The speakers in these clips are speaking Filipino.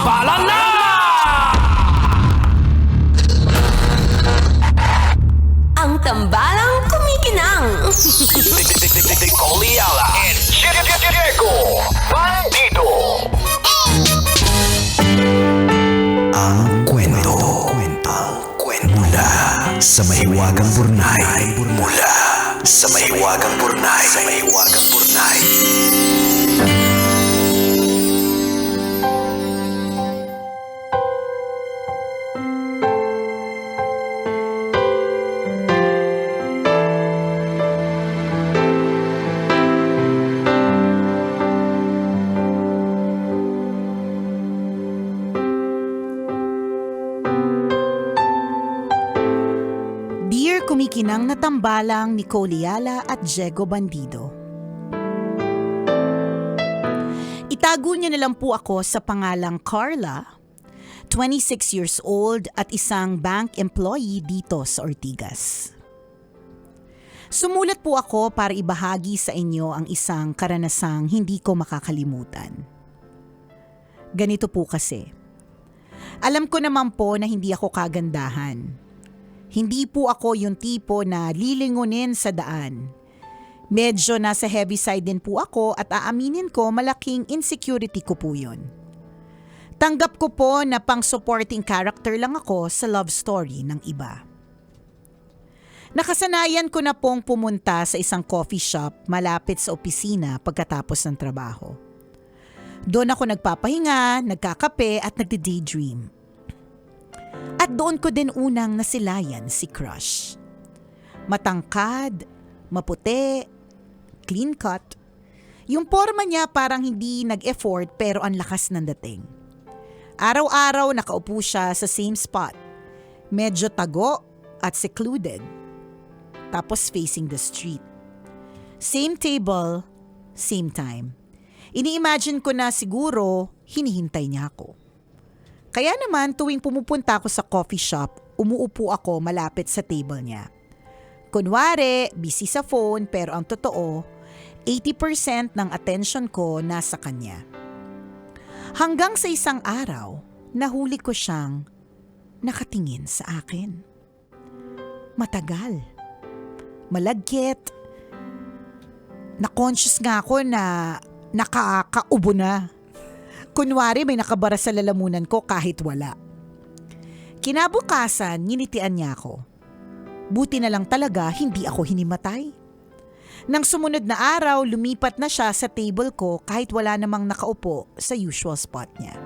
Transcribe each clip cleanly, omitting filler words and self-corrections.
Tambalan na! Ang tambalang kumikinang. Coliala and Diego Bandido. Ang kwento. Mula sa mahiwagang burnay. Mula sa mahiwagang burnay. Dear kumikinang na tambalang ni Coliala at Diego Bandido. Itago niyo na lang po ako sa pangalang Carla, 26 years old at isang bank employee dito sa Ortigas. Sumulat po ako para ibahagi sa inyo ang isang karanasang hindi ko makakalimutan. Ganito po kasi. Alam ko naman po na hindi ako kagandahan. Hindi po ako yung tipo na lilingunin sa daan. Medyo nasa heavy side din po ako at aaminin ko malaking insecurity ko po yun. Tanggap ko po na pang-supporting character lang ako sa love story ng iba. Nakasanayan ko na pong pumunta sa isang coffee shop malapit sa opisina pagkatapos ng trabaho. Doon ako nagpapahinga, nagkakape at nagde-daydream. At doon ko din unang nasilayan si Crush. Matangkad, maputi, clean cut. Yung forma niya parang hindi nag-effort pero ang lakas ng dating. Araw-araw nakaupo siya sa same spot. Medyo tago at secluded. Tapos facing the street. Same table, same time. Ini-imagine ko na siguro hinihintay niya ako. Kaya naman tuwing pumupunta ako sa coffee shop, umuupo ako malapit sa table niya. Kunwari, busy sa phone pero ang totoo, 80% ng attention ko nasa kanya. Hanggang sa isang araw, nahuli ko siyang nakatingin sa akin. Matagal. Malagkit. Na-conscious nga ako na nakakaubo na. Kunwari may nakabara sa lalamunan ko kahit wala. Kinabukasan, nginitian niya ako. Buti na lang talaga hindi ako hinimatay. Nang sumunod na araw, lumipat na siya sa table ko kahit wala namang nakaupo sa usual spot niya.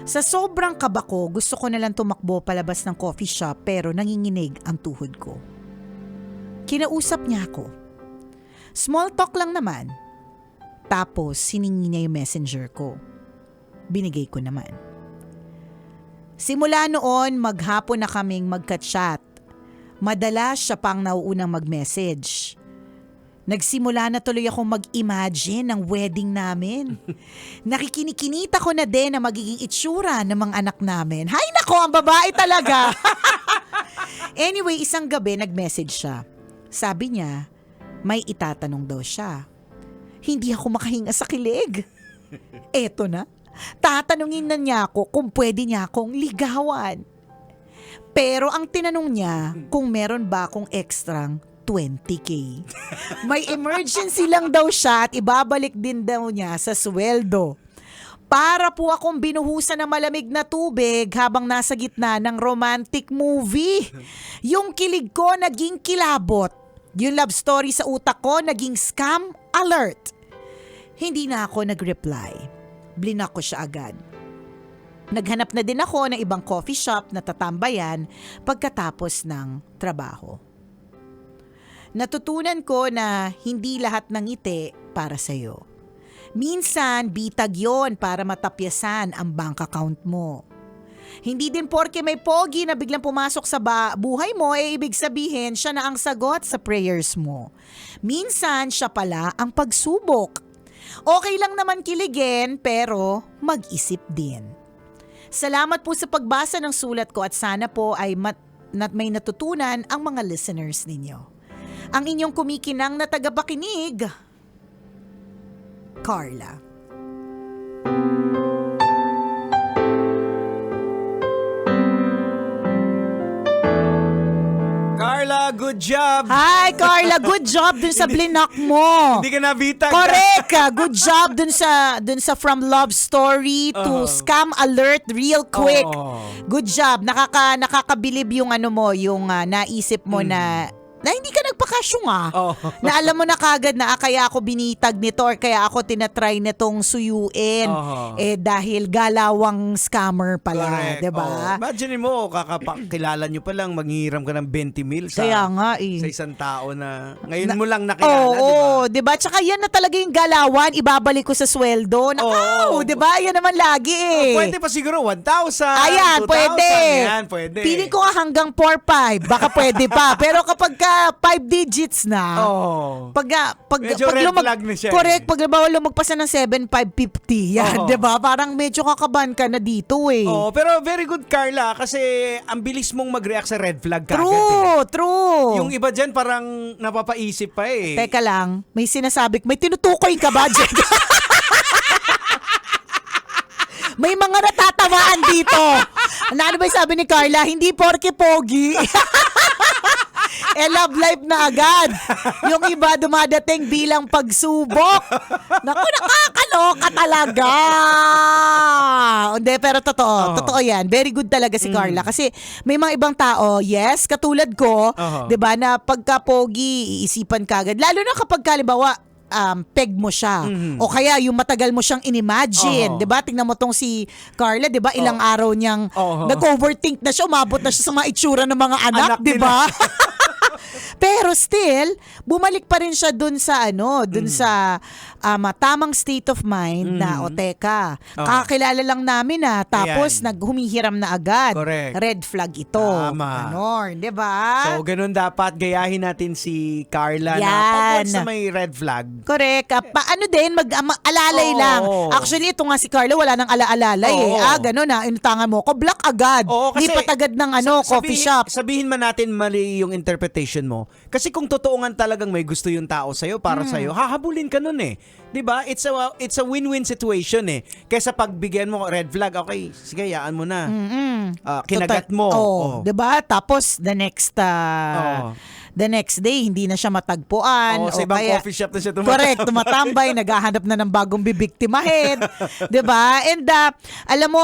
Sa sobrang kaba ko, gusto ko na lang tumakbo palabas ng coffee shop pero nanginginig ang tuhod ko. Kinausap niya ako. Small talk lang naman. Tapos, siningi niya yung messenger ko. Binigay ko naman. Simula noon, maghapon na kaming magka-chat. Madalas siya pang nauunang mag-message. Nagsimula na tuloy akong mag-imagine ng wedding namin. Nakikinikinita ko na din na magiging itsura ng mga anak namin. Hay nako, ang babae talaga! Anyway, isang gabi nag-message siya. Sabi niya, may itatanong daw siya. Hindi ako makahinga sa kilig. Eto na, tatanungin na niya ako kung pwede niya akong ligawan. Pero ang tinanong niya kung meron ba akong extrang 20K. May emergency lang daw siya at ibabalik din daw niya sa sweldo. Para po akong binuhusan ng malamig na tubig habang nasa gitna ng romantic movie. Yung kilig ko naging kilabot. Yung love story sa utak ko naging scam alert. Hindi na ako nag-reply. Blinak ko siya agad. Naghanap na din ako ng ibang coffee shop na tatambayan pagkatapos ng trabaho. Natutunan ko na hindi lahat ng ngiti para sa'yo. Minsan, bitag yon para matapyasan ang bank account mo. Hindi din porke may pogi na biglang pumasok sa buhay mo, ibig sabihin siya na ang sagot sa prayers mo. Minsan, siya pala ang pagsubok. Okay lang naman kiligin, pero mag-isip din. Salamat po sa pagbasa ng sulat ko at sana po ay may natutunan ang mga listeners ninyo. Ang inyong kumikinang na tagapakinig, Carla. good job. Hi, Carla. Good job dun sa blinak mo. Hindi ka nabitag. Correct. Good job dun sa from love story to scam alert real quick. Good job. Nakakabilib yung ano mo, yung naisip mo na hindi ka nagpakasyong na alam mo na kagad na kaya ako binitag nito or kaya ako tinatry nitong suyuin dahil galawang scammer pala, 'di ba? Imagine mo, kakapakilala nyo pa lang, manghihiram ka ng 20 mil sa isang tao na ngayon mo lang nakilala, 'di ba? Tsaka yan na talaga yung galawan, ibabalik ko sa sweldo. 'Di ba? Yan naman lagi pwede pa siguro 1,000, Ayan, 2,000. pwede. Yan, pwede. Feeling ko nga hanggang 4-5, baka pwede pa. Pero kapag 5 digits na, medyo red flag na siya. Correct, pag lumagpas na ng 7,550, yan, 'di ba? Parang medyo kakabahan ka na dito pero very good, Carla, kasi ang bilis mong mag-react sa red flag kagad. True. Yung iba dyan parang napapaisip pa Teka lang, may may tinutukoy ka ba dyan? May mga natatamaan dito. Ano ba yung sabi ni Carla? Hindi porke pogi. Love life na agad. Yung iba dumadating bilang pagsubok. Naku, nakakaloka talaga. Hindi, pero totoo. Totoo yan. Very good talaga si Carla. Kasi may mga ibang tao, yes, katulad ko, 'di ba, na pagka pogi, iisipan ka agad. Lalo na kapag halimbawa, peg mo siya. O kaya yung matagal mo siyang inimagine. 'Di ba? Tingnan mo tong si Carla, 'di ba? Ilang araw niyang nag-overthink na siya, umabot na siya sa mga itsura ng mga anak 'di ba? Pero still, bumalik pa rin siya dun sa sa tamang state of mind na teka, kakakilala lang namin tapos naghumihiram na agad. Correct. Red flag ito. Ganon, 'di ba? So, ganun dapat gayahin natin si Carla Yan. na pag once na may red flag. Correct. Paano din, alalay lang. Actually, ito nga si Carla, wala nang alaalalay ganun inutangan mo ko, block agad. Kasi lipat agad ng coffee shop. Sabihin man natin mali yung interpretation mo. Kasi kung totoo nga talagang may gusto yung tao sa'yo, para sa'yo, hahabulin ka nun 'Di ba? It's a win-win situation Kaysa pagbigyan mo red flag, okay, sige, yaan mo na. Kinagat mo. 'Di ba? Tapos the next day, hindi na siya matagpuan. Sa ibang coffee shop na siya tumatambay. Correct, tumatambay, naghahanap na ng bagong bibiktimahin. 'Di ba? And alam mo,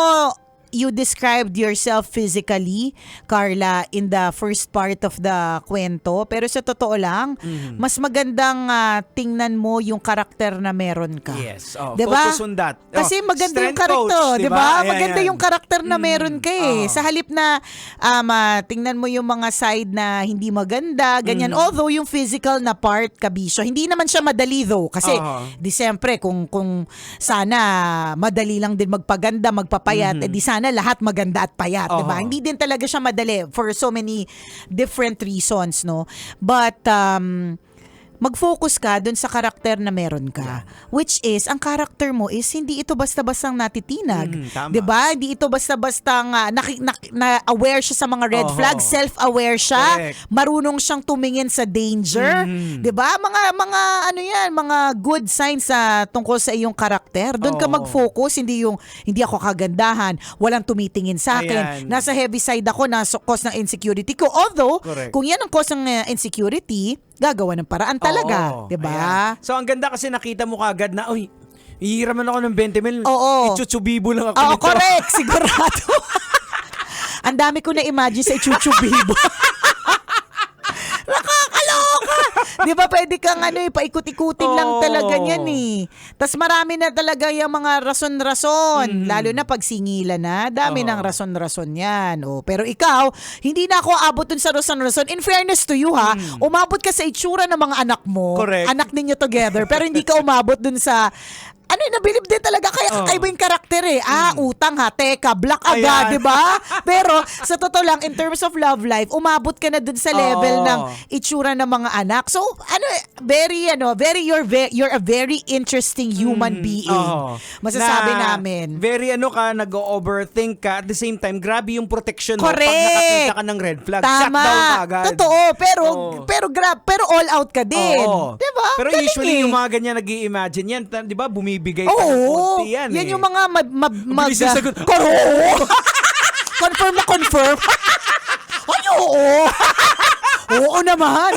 you described yourself physically, Carla, in the first part of the kwento. Pero sa totoo lang, mas magandang tingnan mo yung karakter na meron ka. Yes. Diba? Focus on that. Kasi maganda yung karakter, di ba? Maganda yung karakter na meron ka Sa halip na tingnan mo yung mga side na hindi maganda, ganyan. Although yung physical na part, kabisyo, hindi naman siya madali though. Kasi, di siyempre, kung sana madali lang din magpaganda, magpapayat, di sana lahat maganda at payat, 'di ba? Hindi din talaga siya madali for so many different reasons, no? But mag-focus ka dun sa karakter na meron ka. Which is, ang karakter mo is, hindi ito basta-bastang natitinag. Diba? Hindi ito basta-bastang na-aware siya sa mga red flags, self-aware siya, marunong siyang tumingin sa danger. Diba? Mga good signs tungkol sa iyong karakter. Doon ka mag-focus, hindi ako kagandahan, walang tumitingin sa akin. Nasa heavy side ako, nasa cause ng insecurity ko. Although, kung yan ang cause ng insecurity, gagawa ng paraan talaga, 'di ba? So ang ganda kasi nakita mo kagad na, hihiraman ako ng 20 mil. Ichuchubibo lang ako nito. Correct, sigurado. Ang dami ko na imagine sa ichuchubibo. Nakakaloka. 'Di ba pwede kang paikot-ikutin lang talaga niyan Tas marami na talaga yung mga rason-rason, lalo na pag singilan na, dami ng rason-rason 'yan. Pero ikaw, hindi na ako abot dun sa rason-rason. In fairness to you umabot ka sa itsura ng mga anak mo. Correct. Anak ninyo together, pero hindi ka umabot dun sa nabilib din talaga kaya kakaiba yung karakter utang teka, block agad, di ba? Pero sa totoo lang, in terms of love life, umabot ka na dun sa level ng itsura ng mga anak. So, you're a very interesting human being. Masasabi namin. Very nag-overthink ka. At the same time, grabe yung protection mo. Correct. Pag nakakita ka ng red flag, Tama. shut down ka agad. Totoo, pero all out ka din. Di ba? Pero galing usually, yung mga ganyan nag-i-imagine yan, di ba, bumibigay pa ng konti yan. Yan yung mga Bilis yung sagot. Confirm na confirm. Ay, oo. Oo naman.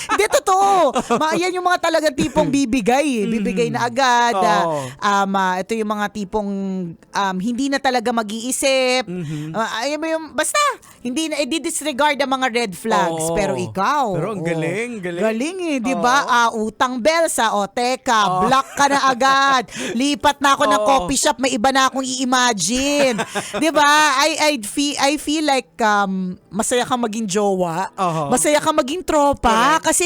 Hindi, totoo. Yan yung mga talagang tipong bibigay. Bibigay na agad. Oo. Ito yung mga tipong hindi na talaga mag-iisip. Ayun mo yung, basta, hindi na, i-disregard ang mga red flags. Oo. Pero ikaw. Pero ang galing, galing. Galing di ba? Utang belsa, teka, block ka na agad. Lipat na ako ng coffee shop, may iba na akong i-imagine. Di ba? I feel like masaya kang maging jowa. Masaya kang maging tropa. Correct. Kasi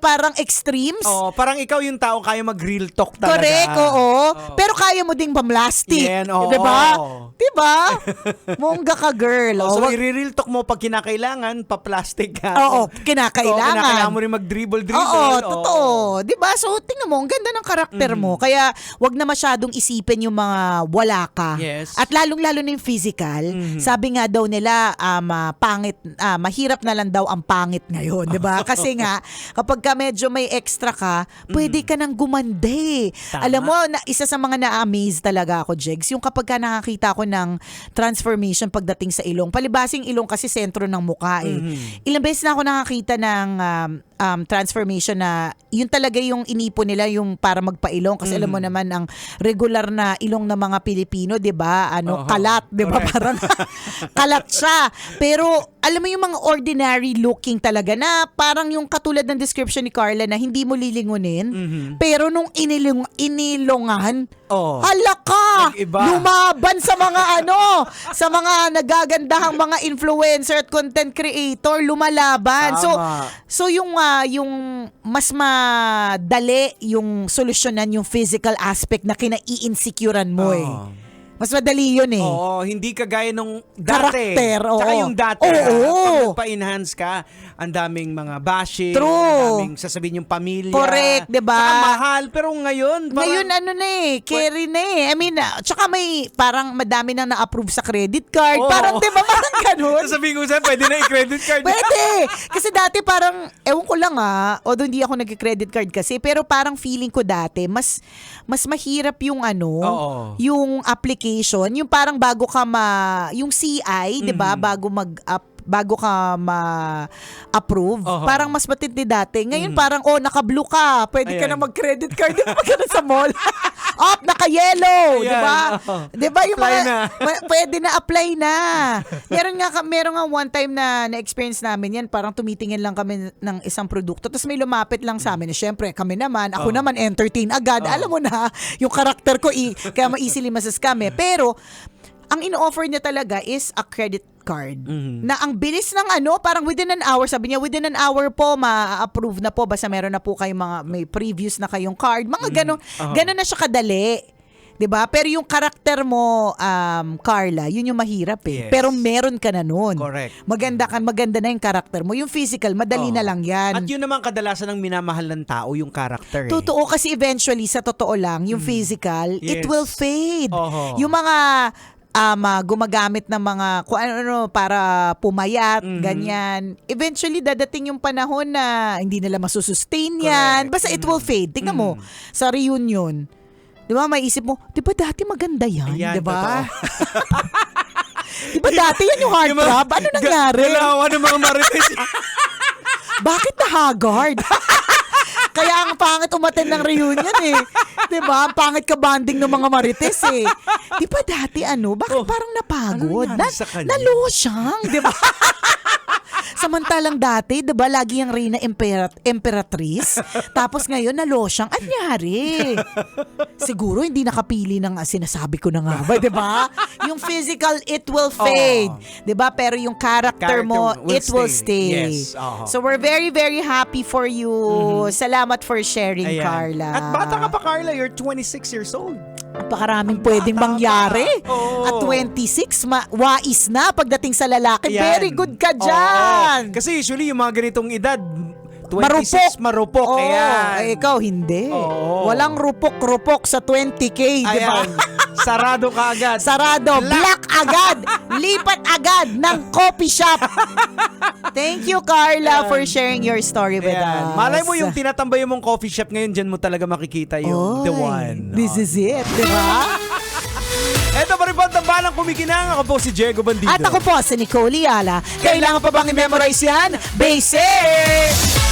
parang extremes. Parang ikaw yung tao kaya mag-real talk talaga. Correct, oo. Pero kaya mo ding pamlastic. Yan, oo. Diba? Diba? Mongga ka, girl. So, Wag- i-real talk mo pag kinakailangan, pa-plastic ka. Oo, kinakailangan. Kinakailangan mo rin mag-dribble. Oo, totoo. Diba? So, tingnan mo, ang ganda ng karakter mo. Kaya, wag na masyadong isipin yung mga wala ka. Yes. At lalong-lalo na yung physical. Sabi nga daw nila, pangit, mahirap na lang daw ang pangit ngayon. Diba? Kasi nga, kapag ka medyo may extra ka, pwede ka nang gumanda eh. Tama. Alam mo, isa sa mga na-amaze talaga ako, Jegs, yung kapag ka nakakita ko ng transformation pagdating sa ilong. Palibasing ilong kasi sentro ng mukha eh. Ilang beses na ako nakakita ng transformation na yun talaga yung inipo nila yung para magpailong. Kasi alam mo naman ang regular na ilong ng mga Pilipino, 'di ba? Kalat, 'di ba? Parang kalat siya. Pero alam mo yung mga ordinary looking talaga na parang yung katulad ng description ni Carla na hindi mo lilingunin. Pero nung inilongan, hala ka! Nag-iba. Lumaban sa mga sa mga nagagandahang mga influencer at content creator, lumalaban. Tama. So yung mas madali yung solusyonan yung physical aspect na kinai-insecurean mo eh. Mas madali yun eh. Oo, hindi kagaya nung dati. Karakter, oo. Tsaka yung dati, Oo. pag nagpa-enhance ka, ang daming mga bashing, True. ang daming sasabihin yung pamilya. Correct, diba? Tsaka mahal, pero ngayon, parang, Ngayon carry na eh. I mean, tsaka may parang madami nang na-approve sa credit card. Oo. Parang, di ba, parang ganun? sasabihin ko sa'yo, pwede na i-credit card. Pwede! Kasi dati parang, ewan ko lang although hindi ako nag-credit card kasi, pero parang feeling ko dati, mas mahirap yung Oo. yung application, yung parang bago ka yung CI, 'di ba, bago ka ma-approve. Parang mas matindi dati. Ngayon parang, naka-blue ka. Pwede ka Ayan. na mag-credit card. Di ba ka sa mall? Naka-yellow. Di ba? Ayan. Di ba yung Apply mga, na. pwede na apply na. Meron nga one time na-experience namin yan. Parang tumitingin lang kami ng isang produkto. Tapos may lumapit lang sa amin. Siyempre, kami naman, ako naman, entertain agad. Alam mo na, yung karakter ko, kaya ma-easily masascam eh. Pero, ang in-offer niya talaga is a credit card. Na ang bilis ng parang within an hour, sabi niya, within an hour po, ma-approve na po, basta meron na po kayong may previews na kayong card. Mga ganon na siya kadali. 'Di ba? Pero yung karakter mo, Carla, yun yung mahirap eh. Yes. Pero meron ka na nun. Correct. Maganda na yung karakter mo. Yung physical, madali na lang yan. At yun naman kadalasan ng minamahal ng tao, yung character. Totoo kasi eventually, sa totoo lang, yung physical, it Yes. will fade. Oho. Yung mga gumagamit ng mga kung ano para pumayat, ganyan. Eventually, dadating yung panahon na hindi nila masusustain yan. Correct. Basta it will fade. Tingnan mo, sa reunion, di ba, maisip mo, di ba dati maganda yan? Ayan, Di ba? totoo. Di ba dati yan yung heartthrob? Ano nangyari? Galawa ng mga marites. Bakit na haggard? Kaya ang pangit umaten ng reunion eh. 'Di ba? Ang pangit ka banding ng mga marites eh. 'Di ba dati bakit parang napagod? Ano nangyari sa kanya? Nalosyang, 'di ba? Samantalang dati, 'di ba, lagi yung Reyna Emperatriz. Tapos ngayon nalosyang. Anyari? Siguro hindi nakapili ng sinasabi ko na nga ba, 'di ba? Yung physical, it will fade. 'Di ba? Pero yung character mo, Character will it will stay. stay. Yes, oo. So we're very, very happy for you. Salamat for sharing, Ayan. Carla. At bata ka pa, Carla. You're 26 years old. Napakaraming pwedeng bata mangyari. pa. Oo. At 26, wais na pagdating sa lalaki. Ayan. Very good ka dyan. Oo. Kasi usually yung mga ganitong edad, 26, marupok. Oo, Ayan. ikaw hindi. Oo. Walang rupok-rupok sa 20K, di ba? Ayan. Sarado ka agad. Sarado, black agad, lipat agad ng coffee shop. Thank you, Carla, for sharing your story with Ayan. us. Malay mo yung tinatambay mong coffee shop ngayon, dyan mo talaga makikita yung the Oy, one. This is it, di ba? Ito pa rin po ang tambala Tambalang Kumikinang. Ako po si Diego Bandido. At ako po si Nicole Yala. Kailangan pa bang i-memorize yan? Basic!